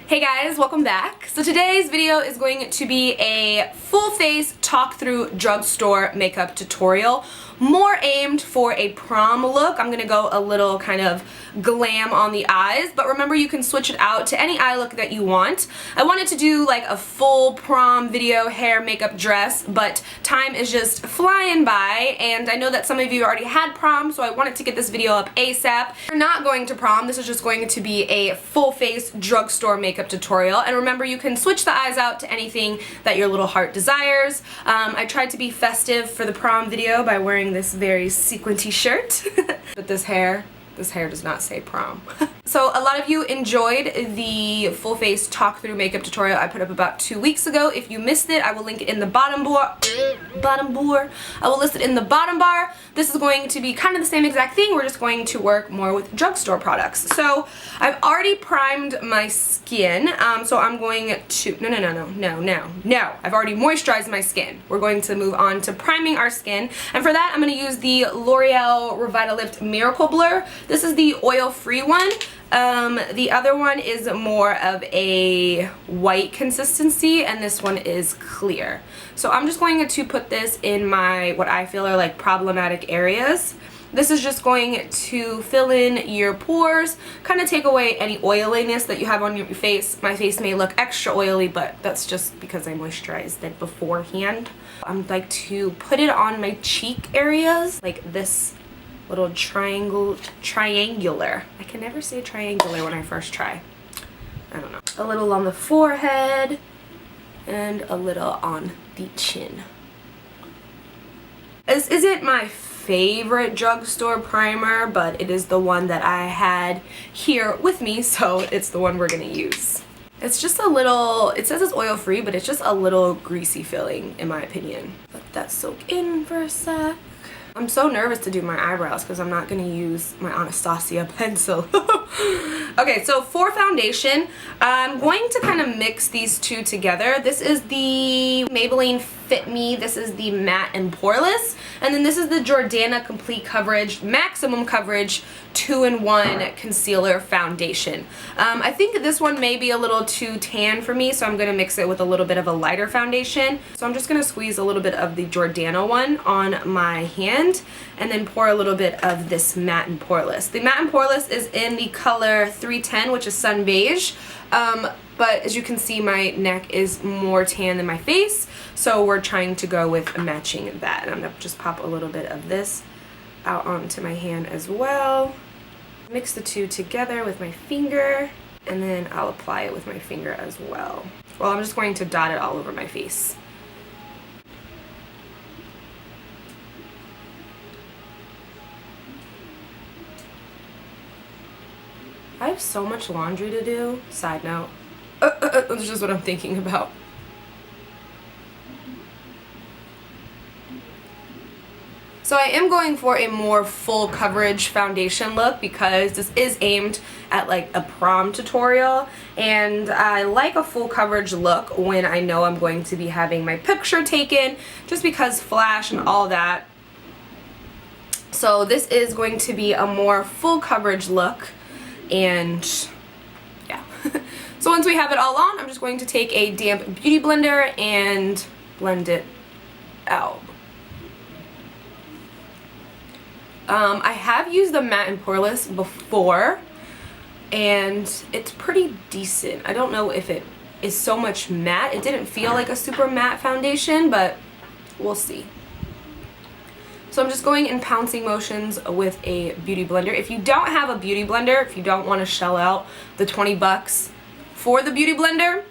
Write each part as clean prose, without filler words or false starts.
Hey guys, welcome back. So today's video is going to be a full face talk through drugstore makeup tutorial, more aimed for a prom look. I'm gonna go a little kind of glam on the eyes, but remember you can switch it out to any eye look that you want. I wanted to do like a full prom video, hair, makeup, dress, but time is just flying by, and I know that some of you already had prom, so I wanted to get this video up ASAP. If you're not going to prom, this is just going to be a full face drugstore makeup tutorial, and remember you can switch the eyes out to anything that your little heart desires. I tried to be festive for the prom video by wearing this very sequinty shirt, but this hair does not say prom. So a lot of you enjoyed the full face talk through makeup tutorial I put up about 2 weeks ago. If you missed it, I will link it in the bottom bar. I will list it in the bottom bar. This is going to be kind of the same exact thing. We're just going to work more with drugstore products. So I've already primed my skin. So I'm going to, no. I've already moisturized my skin. We're going to move on to priming our skin. And for that, I'm going to use the L'Oreal Revitalift Miracle Blur. This is the oil-free one. The other one is more of a white consistency, and this one is clear. So I'm just going to put this in my, what I feel are like problematic areas. This is just going to fill in your pores, kind of take away any oiliness that you have on your face. My face may look extra oily, but that's just because I moisturized it beforehand. I'd like to put it on my cheek areas, like this little triangular. I can never say triangular when I first try. I don't know. A little on the forehead and a little on the chin. This isn't my favorite drugstore primer, but it is the one that I had here with me, so it's the one we're gonna use. It's just a little, it says it's oil free, but it's just a little greasy feeling in my opinion. Let that soak in for a sec. I'm so nervous to do my eyebrows because I'm not going to use my Anastasia pencil. Okay, so for foundation, I'm going to kind of mix these two together. This is the Maybelline Fitme, this is the Matte and Poreless, and then this is the Jordana Complete Coverage, Maximum Coverage 2-in-1 Concealer Foundation. I think this one may be a little too tan for me, so I'm going to mix it with a little bit of a lighter foundation. So I'm just going to squeeze a little bit of the Jordana one on my hand, and then pour a little bit of this Matte and Poreless. The Matte and Poreless is in the color 310, which is Sun Beige, but as you can see, my neck is more tan than my face, so we're trying to go with matching that. And I'm going to just pop a little bit of this out onto my hand as well. Mix the two together with my finger, and then I'll apply it with my finger as well. Well, I'm just going to dot it all over my face. I have so much laundry to do. Side note. That's just what I'm thinking about. So I am going for a more full coverage foundation look because this is aimed at like a prom tutorial, and I like a full coverage look when I know I'm going to be having my picture taken, just because flash and all that. So this is going to be a more full coverage look, and yeah. So once we have it all on, I'm just going to take a damp beauty blender and blend it out. I have used the Matte and Poreless before, and it's pretty decent. I don't know if it is so much matte. It didn't feel like a super matte foundation, but we'll see. So I'm just going in pouncing motions with a beauty blender. If you don't have a beauty blender, if you don't want to shell out the 20 bucks for the beauty blender,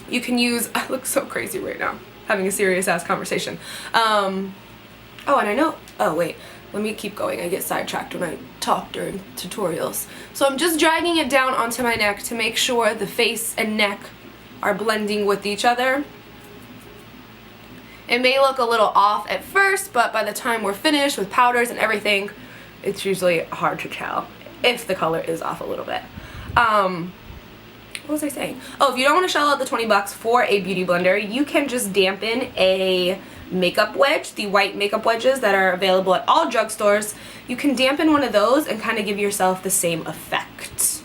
you can use, I look so crazy right now, having a serious ass conversation. Oh, and I know, oh wait, let me keep going. I get sidetracked when I talk during tutorials. So I'm just dragging it down onto my neck to make sure the face and neck are blending with each other. It may look a little off at first, but by the time we're finished with powders and everything, it's usually hard to tell if the color is off a little bit. What was I saying? Oh, if you don't want to shell out the 20 bucks for a beauty blender, you can just dampen a makeup wedge, the white makeup wedges that are available at all drugstores. You can dampen one of those and kind of give yourself the same effect.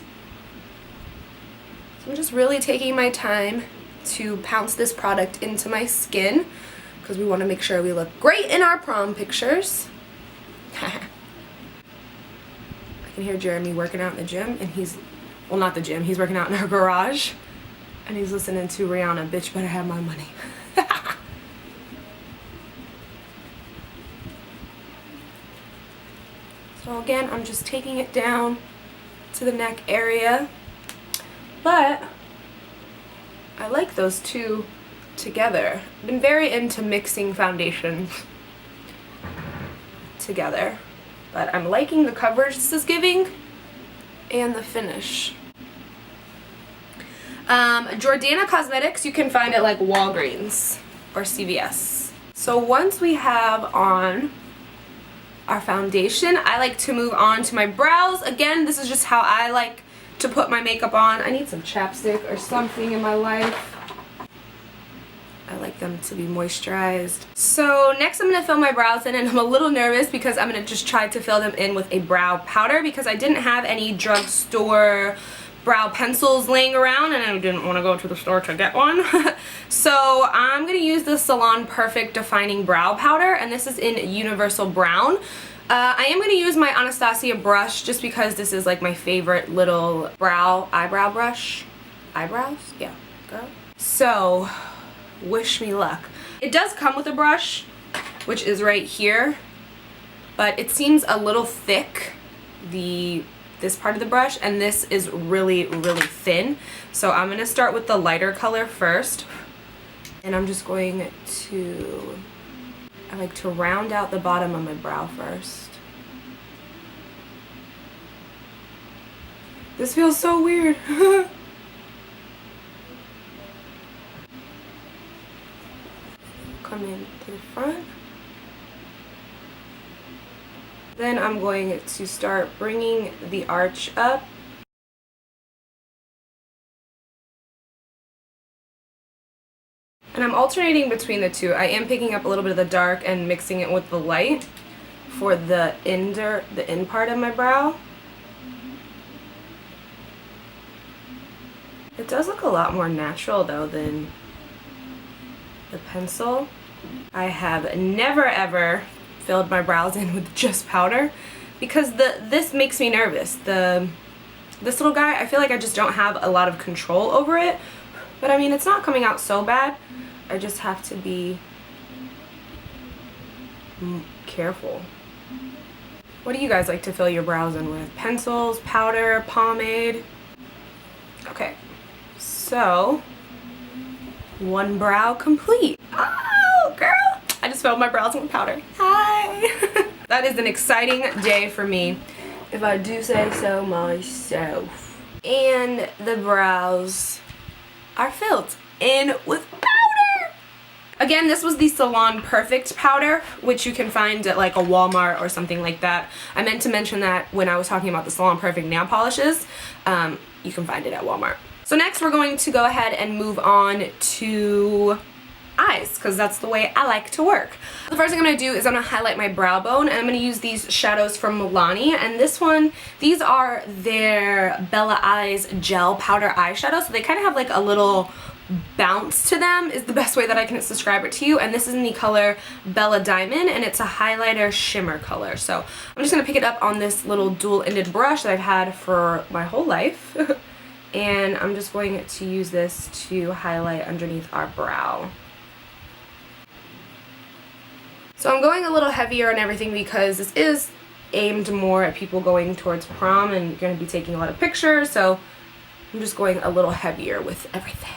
So I'm just really taking my time to pounce this product into my skin because we want to make sure we look great in our prom pictures. I can hear Jeremy working out in the gym, and he's, well, not the gym, he's working out in our garage, and he's listening to Rihanna, "Bitch Better Have My Money." So again, I'm just taking it down to the neck area, but I like those two together. I've been very into mixing foundations together, but I'm liking the coverage this is giving and the finish. Jordana Cosmetics, you can find it like Walgreens or CVS. So once we have on our foundation, I like to move on to my brows. Again, this is just how I like to put my makeup on. I need some chapstick or something in my life. I like them to be moisturized. So next I'm going to fill my brows in, and I'm a little nervous because I'm going to just try to fill them in with a brow powder because I didn't have any drugstore brow pencils laying around and I didn't want to go to the store to get one. So I'm going to use the Salon Perfect Defining Brow Powder, and this is in Universal Brown. I am going to use my Anastasia brush just because this is like my favorite little eyebrow brush. Eyebrows? Yeah, girl. So wish me luck. It does come with a brush, which is right here, but it seems a little thick, this part of the brush, and this is really thin. So I'm going to start with the lighter color first, and I'm just going to, I like to round out the bottom of my brow first. This feels so weird. Come in to the front. Then I'm going to start bringing the arch up. And I'm alternating between the two. I am picking up a little bit of the dark and mixing it with the light for the end part of my brow. It does look a lot more natural though than the pencil. I have never ever filled my brows in with just powder because this makes me nervous. This little guy, I feel like I just don't have a lot of control over it. But I mean, it's not coming out so bad. I just have to be careful. What do you guys like to fill your brows in with? Pencils, powder, pomade? Okay, so one brow complete. Oh, girl! I just filled my brows in with powder. Hi! That is an exciting day for me, if I do say so myself. And the brows are filled in with powder! Again, this was the Salon Perfect powder, which you can find at like a Walmart or something like that. I meant to mention that when I was talking about the Salon Perfect nail polishes. You can find it at Walmart. So next we're going to go ahead and move on to eyes, because that's the way I like to work. The first thing I'm going to do is I'm going to highlight my brow bone, and I'm going to use these shadows from Milani, and these are their Bella Eyes Gel Powder Eyeshadows, so they kind of have like a little bounce to them is the best way that I can describe it to you, and this is in the color Bella Diamond, and it's a highlighter shimmer color. So I'm just going to pick it up on this little dual-ended brush that I've had for my whole life, and I'm just going to use this to highlight underneath our brow. So I'm going a little heavier on everything because this is aimed more at people going towards prom and you're going to be taking a lot of pictures, so I'm just going a little heavier with everything.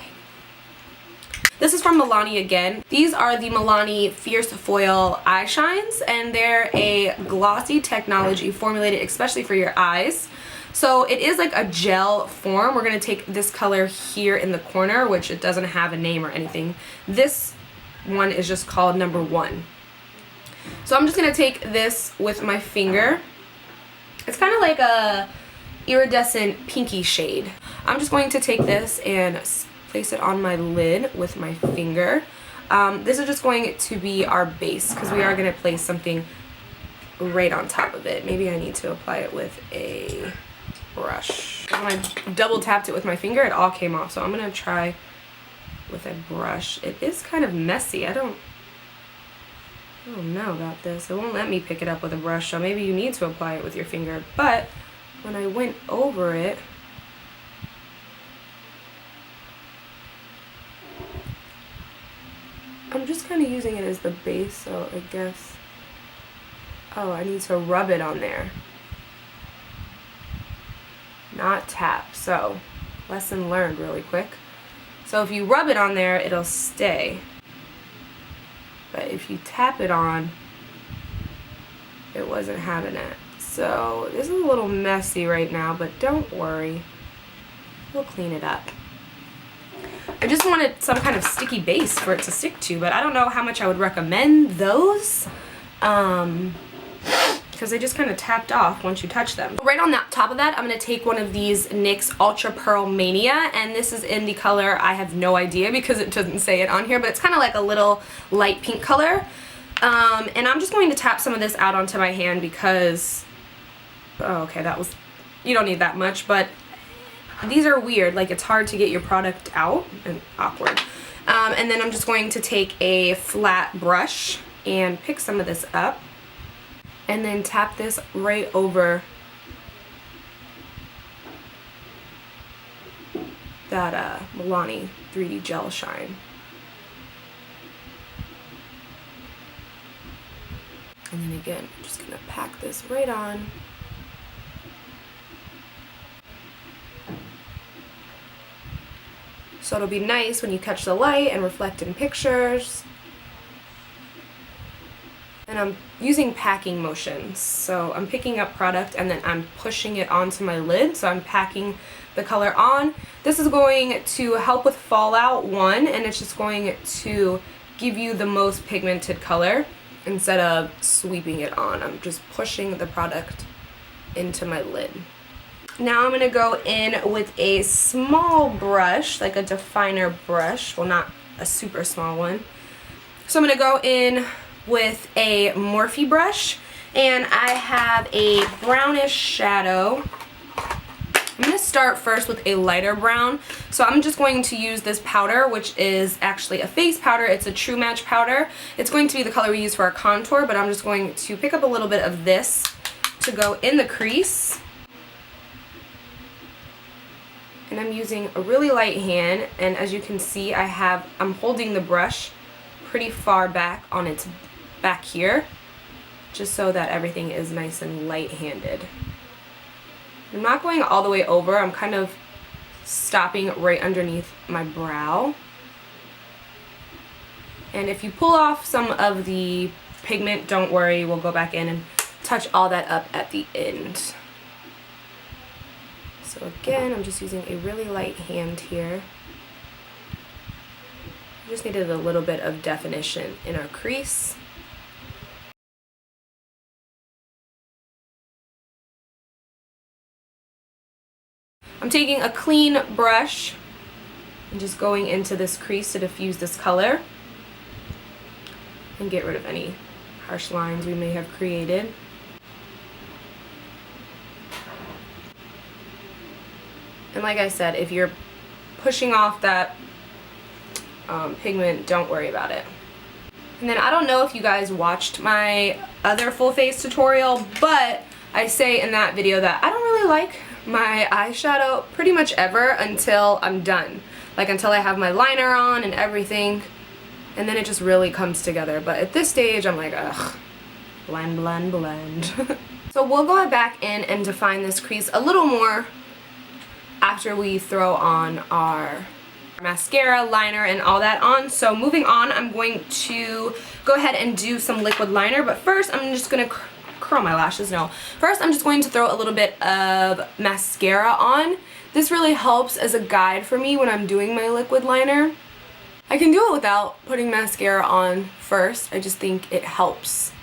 This is from Milani again. These are the Milani Fierce Foil Eye Shines, and they're a glossy technology formulated especially for your eyes. So it is like a gel form. We're going to take this color here in the corner, which it doesn't have a name or anything. This one is just called number 1. So I'm just going to take this with my finger. It's kind of like a iridescent pinky shade. I'm just going to take this and place it on my lid with my finger. This is just going to be our base because we are going to place something right on top of it. Maybe I need to apply it with a brush. When I double tapped it with my finger, it all came off. So I'm gonna try with a brush. It is kind of messy. I don't know about this. It won't let me pick it up with a brush, so maybe you need to apply it with your finger. But when I went over it, I'm just kind of using it as the base, so I guess, oh, I need to rub it on there, not tap. So lesson learned really quick. So if you rub it on there, it'll stay. But if you tap it on, it wasn't having it. So this is a little messy right now, but don't worry. We'll clean it up. I just wanted some kind of sticky base for it to stick to, but I don't know how much I would recommend those. Because they just kind of tapped off once you touch them. Right on the top of that, I'm going to take one of these NYX Ultra Pearl Mania, and this is in the color, I have no idea because it doesn't say it on here, but it's kind of like a little light pink color. And I'm just going to tap some of this out onto my hand because, oh, okay, that was, you don't need that much, but these are weird, like it's hard to get your product out and awkward. And then I'm just going to take a flat brush and pick some of this up. And then tap this right over that Milani 3D Gel Shine. And then again, I'm just gonna pack this right on. So it'll be nice when you catch the light and reflect in pictures. And I'm using packing motions. So I'm picking up product and then I'm pushing it onto my lid. So I'm packing the color on. This is going to help with fallout, one, and it's just going to give you the most pigmented color instead of sweeping it on. I'm just pushing the product into my lid. Now I'm going to go in with a small brush, like a definer brush. Well, not a super small one. So I'm going to go in with a Morphe brush, and I have a brownish shadow. I'm going to start first with a lighter brown. So I'm just going to use this powder, which is actually a face powder. It's a TruMatch powder. It's going to be the color we use for our contour, but I'm just going to pick up a little bit of this to go in the crease. And I'm using a really light hand, and as you can see, I'm holding the brush pretty far back on its back here, just so that everything is nice and light-handed. I'm not going all the way over. I'm kind of stopping right underneath my brow. And if you pull off some of the pigment, don't worry, we'll go back in and touch all that up at the end. So again, I'm just using a really light hand here. We just needed a little bit of definition in our crease. I'm taking a clean brush and just going into this crease to diffuse this color and get rid of any harsh lines we may have created. And like I said, if you're pushing off that pigment, don't worry about it. And then I don't know if you guys watched my other full face tutorial, but I say in that video that I don't really like my eyeshadow pretty much ever until I'm done. Like until I have my liner on and everything, and then it just really comes together. But at this stage, I'm like, ugh, blend, blend, blend. So we'll go back in and define this crease a little more after we throw on our mascara, liner, and all that on. So moving on, I'm going to go ahead and do some liquid liner, but first I'm just going to curl my lashes. No. First I'm just going to throw a little bit of mascara on. This really helps as a guide for me when I'm doing my liquid liner. I can do it without putting mascara on first. I just think it helps,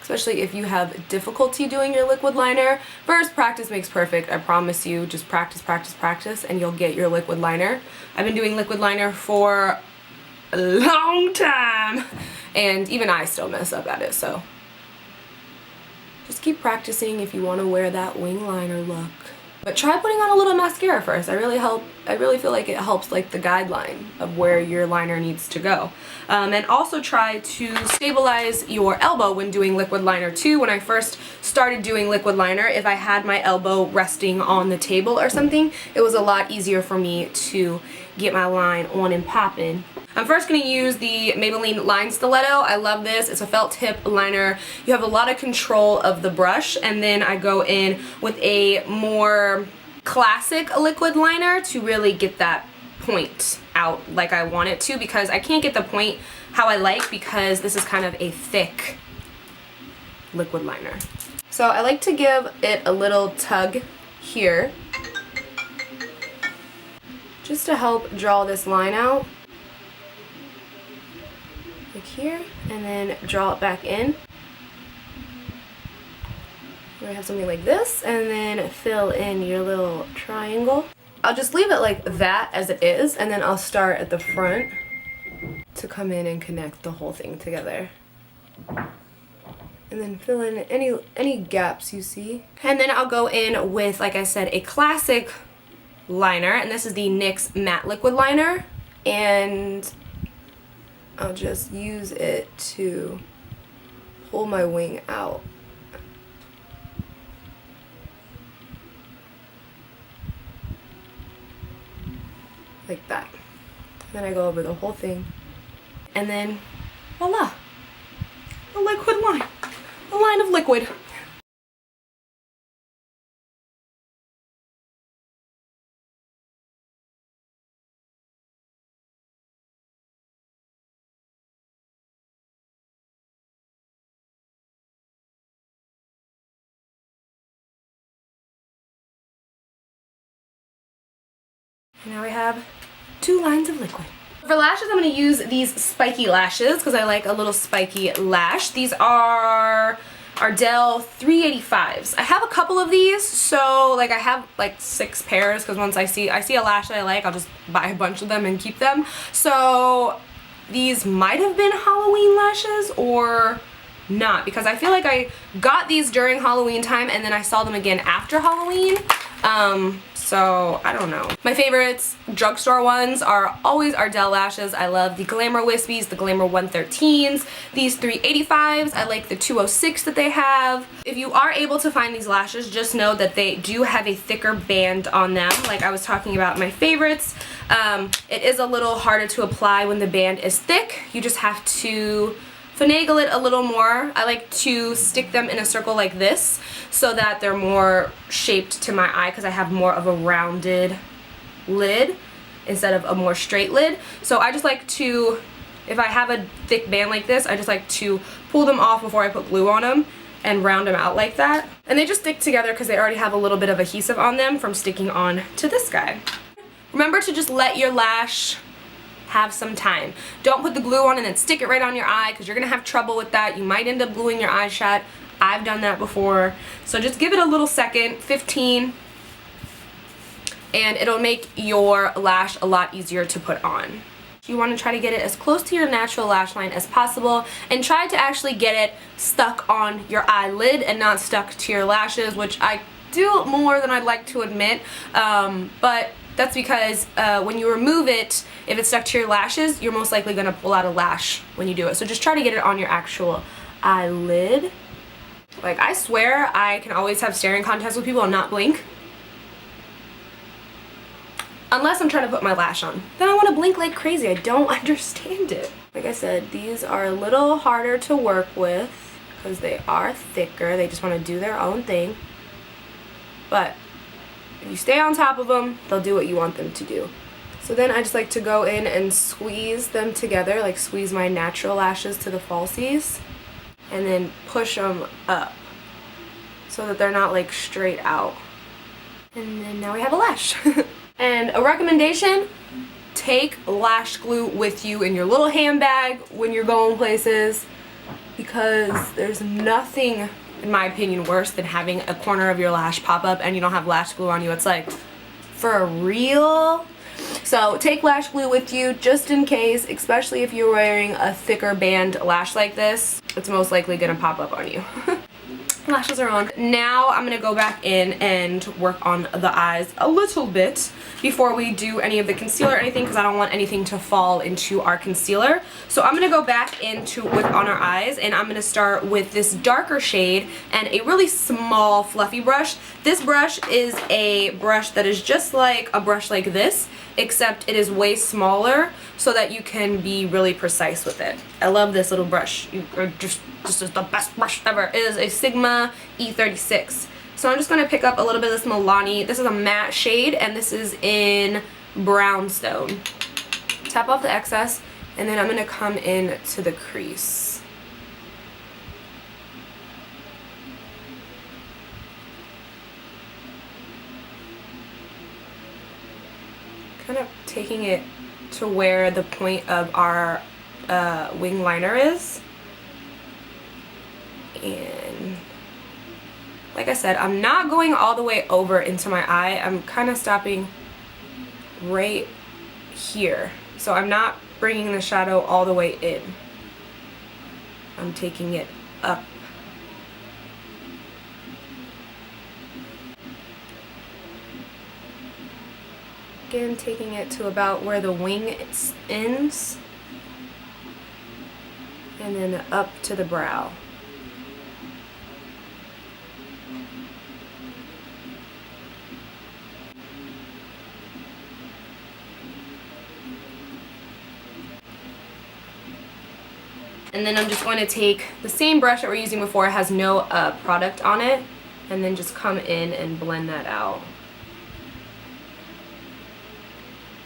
especially if you have difficulty doing your liquid liner. First, practice makes perfect. I promise you, just practice, practice, practice, and you'll get your liquid liner. I've been doing liquid liner for a long time, and even I still mess up at it, so just keep practicing if you want to wear that wing liner look. But try putting on a little mascara first. I really feel like it helps like the guideline of where your liner needs to go. And also try to stabilize your elbow when doing liquid liner too. When I first started doing liquid liner, if I had my elbow resting on the table or something, it was a lot easier for me to get my line on and popping. I'm first going to use the Maybelline Line Stiletto. I love this. It's a felt tip liner. You have a lot of control of the brush, and then I go in with a more classic liquid liner to really get that point out like I want it to, because I can't get the point how I like because this is kind of a thick liquid liner. So I like to give it a little tug here just to help draw this line out. Like here, and then draw it back in. We're gonna have something like this, and then fill in your little triangle. I'll just leave it like that as it is, and then I'll start at the front to come in and connect the whole thing together. And then fill in any gaps you see. And then I'll go in with, like I said, a classic liner, and this is the NYX Matte Liquid Liner, and I'll just use it to pull my wing out. Like that. Then I go over the whole thing. And then, voila! A liquid line. A line of liquid. Now we have 2 lines of liquid. For lashes, I'm going to use these spiky lashes because I like a little spiky lash. These are Ardell 385s. I have a couple of these, so like I have like 6 pairs because once I see a lash that I like, I'll just buy a bunch of them and keep them. So these might have been Halloween lashes or not, because I feel like I got these during Halloween time and then I saw them again after Halloween. So I don't know. My favorites drugstore ones are always Ardell lashes. I love the Glamour Wispies, the Glamour 113s, these 385s. I like the 206 that they have. If you are able to find these lashes, just know that they do have a thicker band on them. Like I was talking about my favorites. It is a little harder to apply when the band is thick. You just have to finagle it a little more. I like to stick them in a circle like this so that they're more shaped to my eye because I have more of a rounded lid instead of a more straight lid. So I just like to, if I have a thick band like this, I just like to pull them off before I put glue on them and round them out like that. And they just stick together because they already have a little bit of adhesive on them from sticking on to this guy. Remember to just let your lash have some time. Don't put the glue on and then stick it right on your eye because you're gonna have trouble with that. You might end up gluing your eye shut. I've done that before. So just give it a little second, 15, and it'll make your lash a lot easier to put on. You want to try to get it as close to your natural lash line as possible and try to actually get it stuck on your eyelid and not stuck to your lashes, which I do more than I'd like to admit, but that's because when you remove it, if it's stuck to your lashes, you're most likely going to pull out a lash when you do it. So just try to get it on your actual eyelid. Like, I swear I can always have staring contests with people and not blink. Unless I'm trying to put my lash on. Then I want to blink like crazy. I don't understand it. Like I said, these are a little harder to work with because they are thicker. They just want to do their own thing. But if you stay on top of them, they'll do what you want them to do. So then I just like to go in and squeeze them together, like squeeze my natural lashes to the falsies, and then push them up so that they're not like straight out. And then now we have a lash. And a recommendation, take lash glue with you in your little handbag when you're going places, because there's nothing, in my opinion, worse than having a corner of your lash pop up and you don't have lash glue on you. It's like, for real? So take lash glue with you just in case, especially if you're wearing a thicker band lash like this. It's most likely gonna pop up on you. Lashes are on. Now I'm going to go back in and work on the eyes a little bit before we do any of the concealer or anything, because I don't want anything to fall into our concealer. So I'm going to go back into on our eyes, and I'm going to start with this darker shade and a really small fluffy brush. This brush is a brush that is just like a brush like this, except it is way smaller so that you can be really precise with it. I love this little brush. This is the best brush ever. It is a Sigma E36. So I'm just going to pick up a little bit of this Milani. This is a matte shade, and this is in Brownstone. Tap off the excess, and then I'm going to come in to the crease. Kind of taking it to where the point of our wing liner is. And like I said, I'm not going all the way over into my eye. I'm kind of stopping right here. So I'm not bringing the shadow all the way in. I'm taking it up. Again, taking it to about where the wing ends. And then up to the brow. And then I'm just going to take the same brush that we're using before. It has no product on it. And then just come in and blend that out.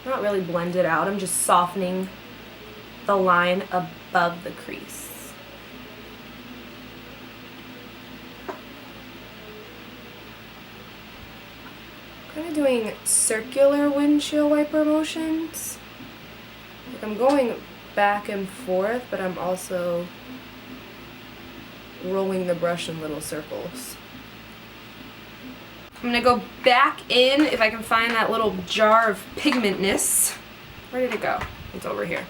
Not really blend it out. I'm just softening the line above the crease. Kind of doing circular windshield wiper motions. Like I'm going back and forth, but I'm also rolling the brush in little circles. I'm gonna go back in if I can find that little jar of pigmentness. Where did it go? It's over here.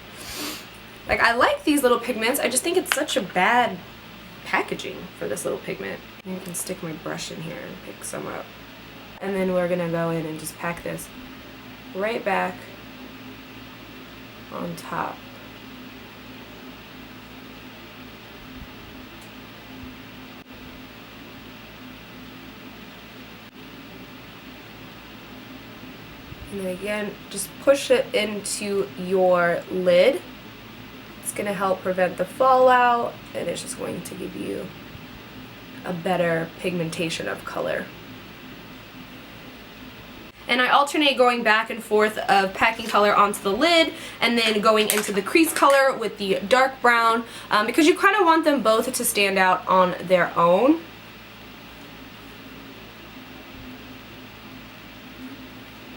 Like, I like these little pigments. I just think it's such a bad packaging for this little pigment. And I can stick my brush in here and pick some up. And then we're gonna go in and just pack this right back on top. And then again, just push it into your lid. It's going to help prevent the fallout, and it's just going to give you a better pigmentation of color. And I alternate going back and forth of packing color onto the lid and then going into the crease color with the dark brown, because you kind of want them both to stand out on their own.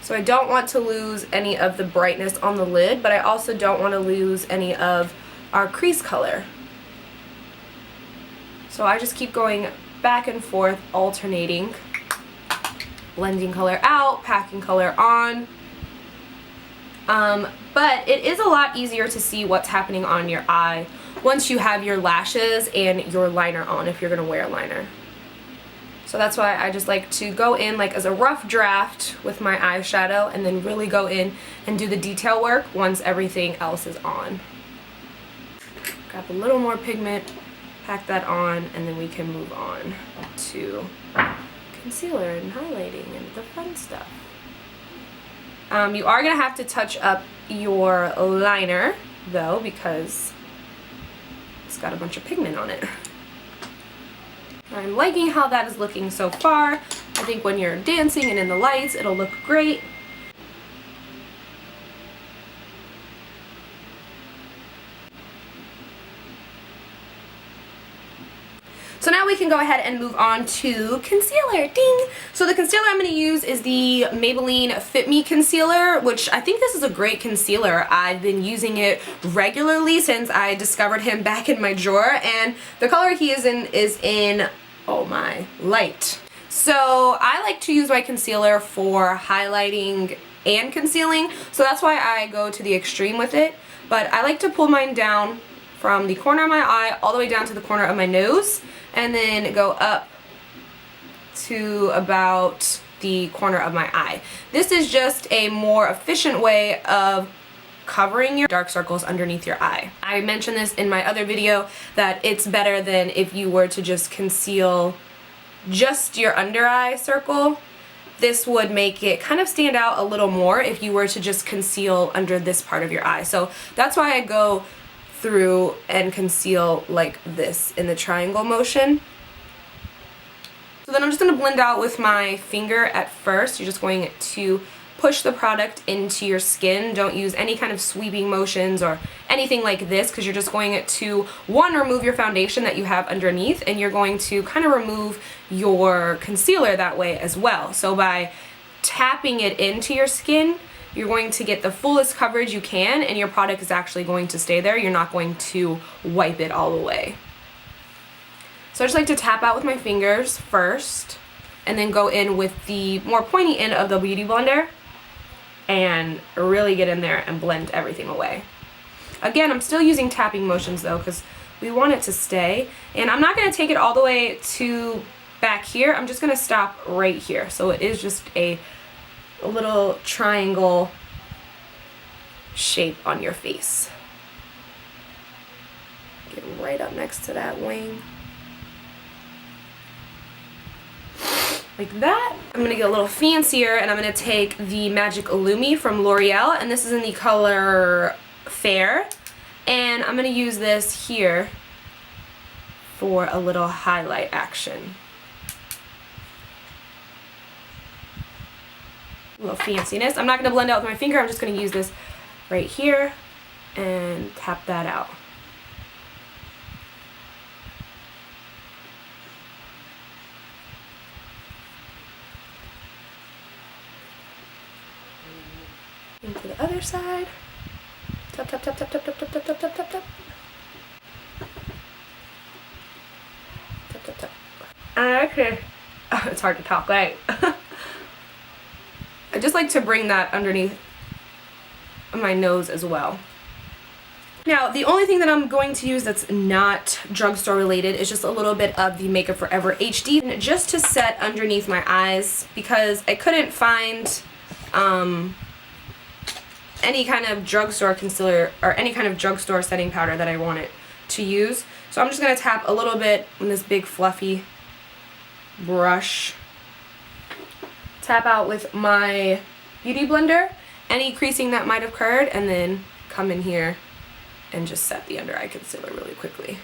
So I don't want to lose any of the brightness on the lid, but I also don't want to lose any of our crease color. So I just keep going back and forth, alternating, blending color out, packing color on. But it is a lot easier to see what's happening on your eye once you have your lashes and your liner on, if you're going to wear a liner. So that's why I just like to go in like as a rough draft with my eyeshadow and then really go in and do the detail work once everything else is on. Grab a little more pigment, pack that on, and then we can move on to concealer and highlighting and the fun stuff. You are going to have to touch up your liner though, because it's got a bunch of pigment on it. I'm liking how that is looking so far. I think when you're dancing and in the lights, it'll look great. So now we can go ahead and move on to concealer. Ding! So the concealer I'm going to use is the Maybelline Fitme concealer, which I think this is a great concealer. I've been using it regularly since I discovered him back in my drawer, and the color he is in, oh my, light. So I like to use my concealer for highlighting and concealing, so that's why I go to the extreme with it. But I like to pull mine down from the corner of my eye all the way down to the corner of my nose, and then go up to about the corner of my eye. This is just a more efficient way of covering your dark circles underneath your eye. I mentioned this in my other video that it's better than if you were to just conceal just your under eye circle. This would make it kind of stand out a little more if you were to just conceal under this part of your eye. So that's why I go through and conceal like this in the triangle motion. So then I'm just going to blend out with my finger at first. You're just going to push the product into your skin. Don't use any kind of sweeping motions or anything like this, because you're just going to, one, remove your foundation that you have underneath, and you're going to kind of remove your concealer that way as well. So by tapping it into your skin, you're going to get the fullest coverage you can, and your product is actually going to stay there. You're not going to wipe it all away. So I just like to tap out with my fingers first, and then go in with the more pointy end of the Beauty Blender and really get in there and blend everything away. Again, I'm still using tapping motions though, because we want it to stay. And I'm not going to take it all the way to back here. I'm just going to stop right here. So it is just a little triangle shape on your face. Get right up next to that wing. Like that. I'm going to get a little fancier, and I'm going to take the Magic Illumi from L'Oreal, and this is in the color Fair, and I'm going to use this here for a little highlight action. A little fanciness. I'm not going to blend out with my finger, I'm just going to use this right here and tap that out. Into the other side. Tap, tap, tap, tap, tap, tap, tap, tap, tap, tap, tap, tap. Tap, tap, tap. Okay. Oh, it's hard to talk, right? I just like to bring that underneath my nose as well. Now, the only thing that I'm going to use that's not drugstore related is just a little bit of the Makeup Forever HD, just to set underneath my eyes, because I couldn't find any kind of drugstore concealer or any kind of drugstore setting powder that I wanted to use. So I'm just going to tap a little bit on this big fluffy brush. Tap out with my Beauty Blender any creasing that might have occurred, and then come in here and just set the under eye concealer really quickly.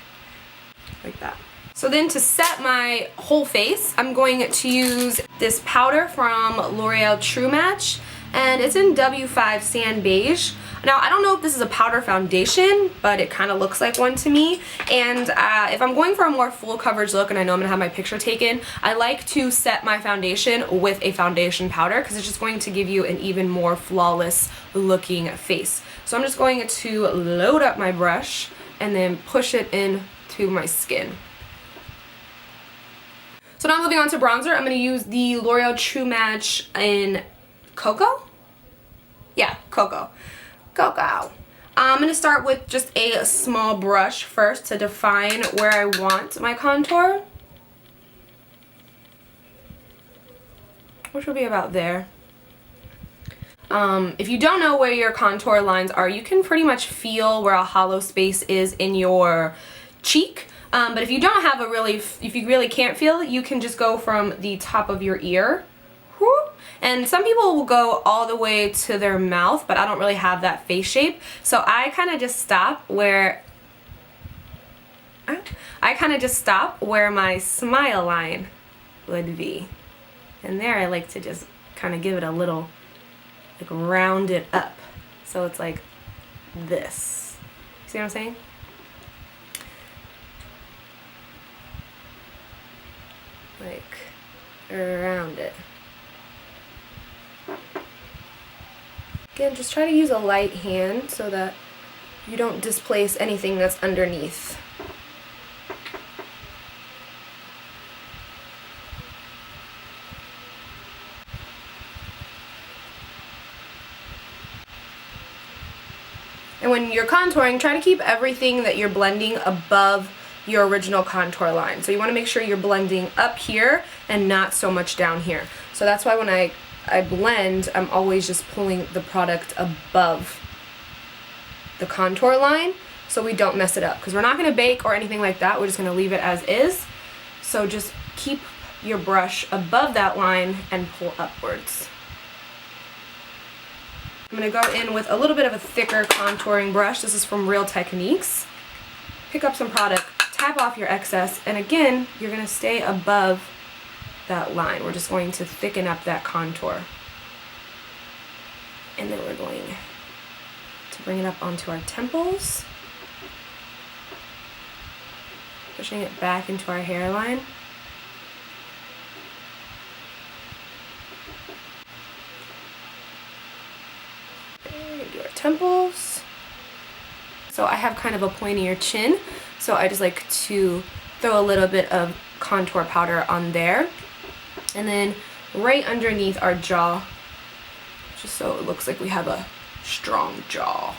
Like that. So then to set my whole face, I'm going to use this powder from L'Oreal TruMatch, and it's in W5 Sand Beige. Now, I don't know if this is a powder foundation, but it kind of looks like one to me. And if I'm going for a more full coverage look, and I know I'm going to have my picture taken, I like to set my foundation with a foundation powder, because it's just going to give you an even more flawless looking face. So I'm just going to load up my brush and then push it into my skin. So now moving on to bronzer, I'm going to use the L'Oreal TruMatch in Cocoa? Yeah, Cocoa. Cocoa. I'm going to start with just a small brush first to define where I want my contour, which will be about there. If you don't know where your contour lines are, you can pretty much feel where a hollow space is in your cheek. But if you don't have if you really can't feel it, you can just go from the top of your ear. And some people will go all the way to their mouth, but I don't really have that face shape. So I kind of just stop where my smile line would be. And there I like to just kind of give it a little, like, round it up. So it's like this. See what I'm saying? Like, around it. Again, just try to use a light hand so that you don't displace anything that's underneath. And when you're contouring, try to keep everything that you're blending above your original contour line. So you want to make sure you're blending up here and not so much down here. So that's why when I blend, I'm always just pulling the product above the contour line so we don't mess it up, because we're not going to bake or anything like that. We're just going to leave it as is. So just keep your brush above that line and pull upwards. I'm going to go in with a little bit of a thicker contouring brush. This is from Real Techniques. Pick up some product, tap off your excess, and again, you're going to stay above that line. We're just going to thicken up that contour. And then we're going to bring it up onto our temples, pushing it back into our hairline. Do our temples. So I have kind of a pointier chin, so I just like to throw a little bit of contour powder on there. And then right underneath our jaw, just so it looks like we have a strong jaw.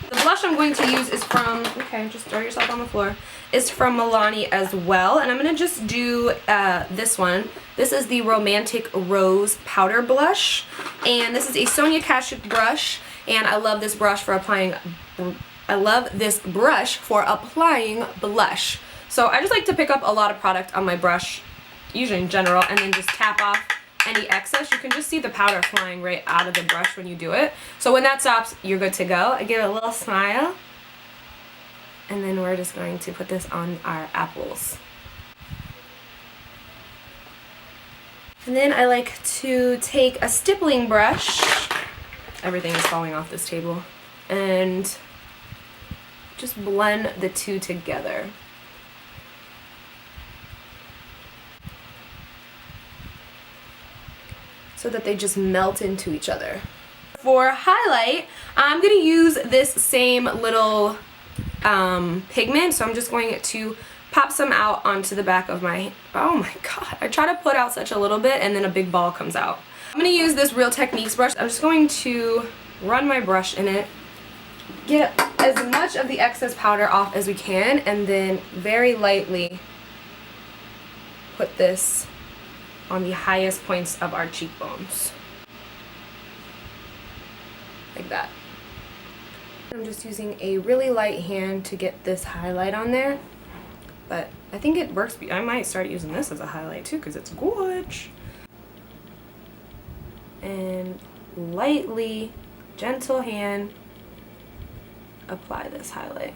The blush I'm going to use is from, okay, just throw yourself on the floor, is from Milani as well. And I'm going to just do this one. This is the Romantic Rose Powder Blush. And this is a Sonia Kashuk brush. And I love this brush for applying, blush. So I just like to pick up a lot of product on my brush, usually in general, and then just tap off any excess. You can just see the powder flying right out of the brush when you do it. So when that stops, you're good to go. I give it a little smile. And then we're just going to put this on our apples. And then I like to take a stippling brush. Everything is falling off this table. And just blend the two together. So that they just melt into each other. For highlight, I'm going to use this same little pigment, so I'm just going to pop some out onto the back of my, oh my god, I try to put out such a little bit and then a big ball comes out. I'm going to use this Real Techniques brush. I'm just going to run my brush in it, get as much of the excess powder off as we can, and then very lightly put this on the highest points of our cheekbones. Like that. I'm just using a really light hand to get this highlight on there, but I think it works. I might start using this as a highlight too because it's gorge. And lightly, gentle hand, apply this highlight.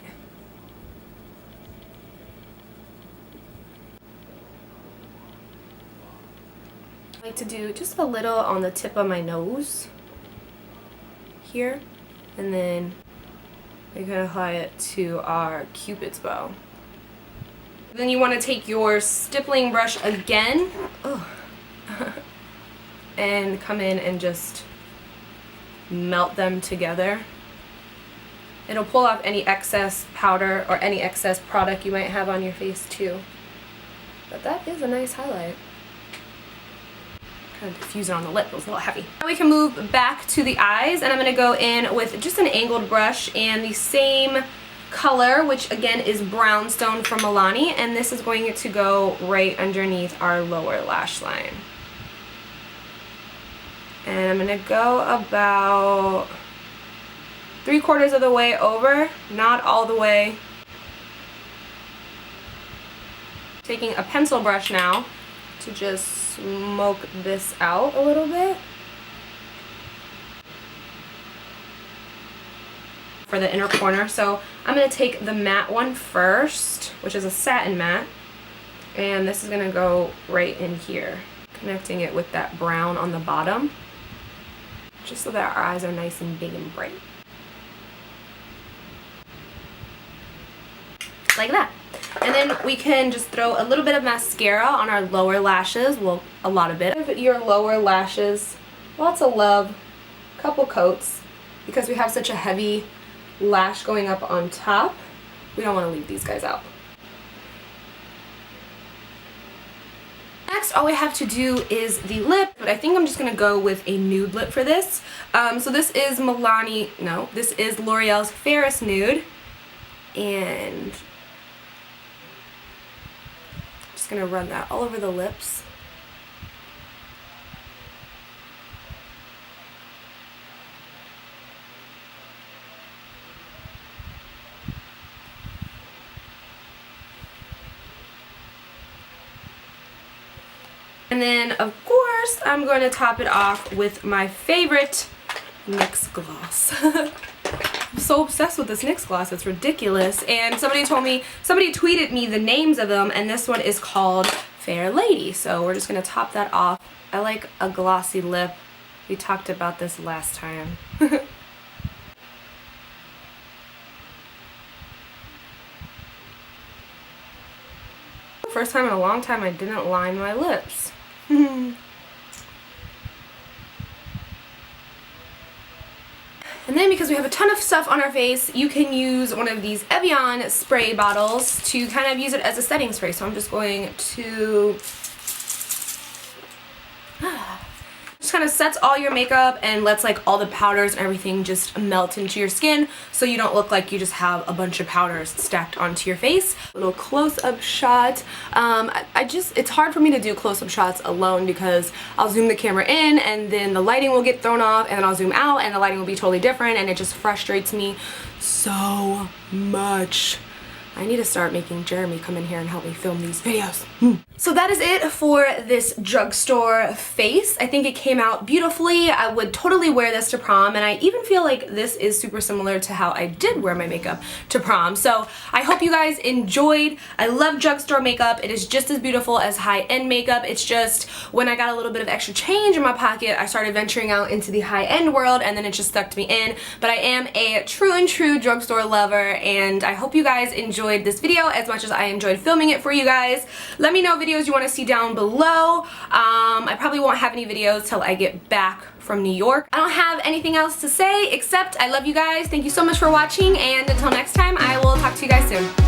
I like to do just a little on the tip of my nose here, and then we're going to apply it to our Cupid's bow. Then you want to take your stippling brush again and come in and just melt them together. It'll pull off any excess powder or any excess product you might have on your face too. But that is a nice highlight. Kind of diffuse it on the lip, it was a little heavy. Now we can move back to the eyes, and I'm going to go in with just an angled brush and the same color, which again is Brownstone from Milani, and this is going to go right underneath our lower lash line. And I'm going to go about 3/4 of the way over, not all the way. Taking a pencil brush now to just smoke this out a little bit for the inner corner. So I'm going to take the matte one first, which is a satin matte, and this is going to go right in here, connecting it with that brown on the bottom, just so that our eyes are nice and big and bright. Like that. And then we can just throw a little bit of mascara on our lower lashes, well, a lot of it. Give your lower lashes lots of love, couple coats, because we have such a heavy lash going up on top. We don't want to leave these guys out. Next, all we have to do is the lip, but I think I'm just going to go with a nude lip for this. So this is this is L'Oreal's Ferris Nude. And I'm just gonna run that all over the lips. And then, of course, I'm going to top it off with my favorite NYX gloss. I'm so obsessed with this NYX gloss, it's ridiculous. And somebody tweeted me the names of them, and this one is called Fair Lady. So we're just going to top that off. I like a glossy lip. We talked about this last time. First time in a long time I didn't line my lips. And then because we have a ton of stuff on our face, you can use one of these Evian spray bottles to kind of use it as a setting spray. So I'm just going to just kind of sets all your makeup and lets like all the powders and everything just melt into your skin so you don't look like you just have a bunch of powders stacked onto your face. A little close-up shot. It's hard for me to do close-up shots alone because I'll zoom the camera in and then the lighting will get thrown off, and then I'll zoom out and the lighting will be totally different, and it just frustrates me so much. I need to start making Jeremy come in here and help me film these videos. So that is it for this drugstore face. I think it came out beautifully. I would totally wear this to prom, and I even feel like this is super similar to how I did wear my makeup to prom. So I hope you guys enjoyed. I love drugstore makeup. It is just as beautiful as high-end makeup. It's just when I got a little bit of extra change in my pocket, I started venturing out into the high-end world, and then it just stuck me in. But I am a true and true drugstore lover, and I hope you guys enjoyed this video as much as I enjoyed filming it for you guys. Let me know videos you want to see down below. I probably won't have any videos till I get back from New York. I don't have anything else to say except I love you guys. Thank you so much for watching, and until next time, I will talk to you guys soon.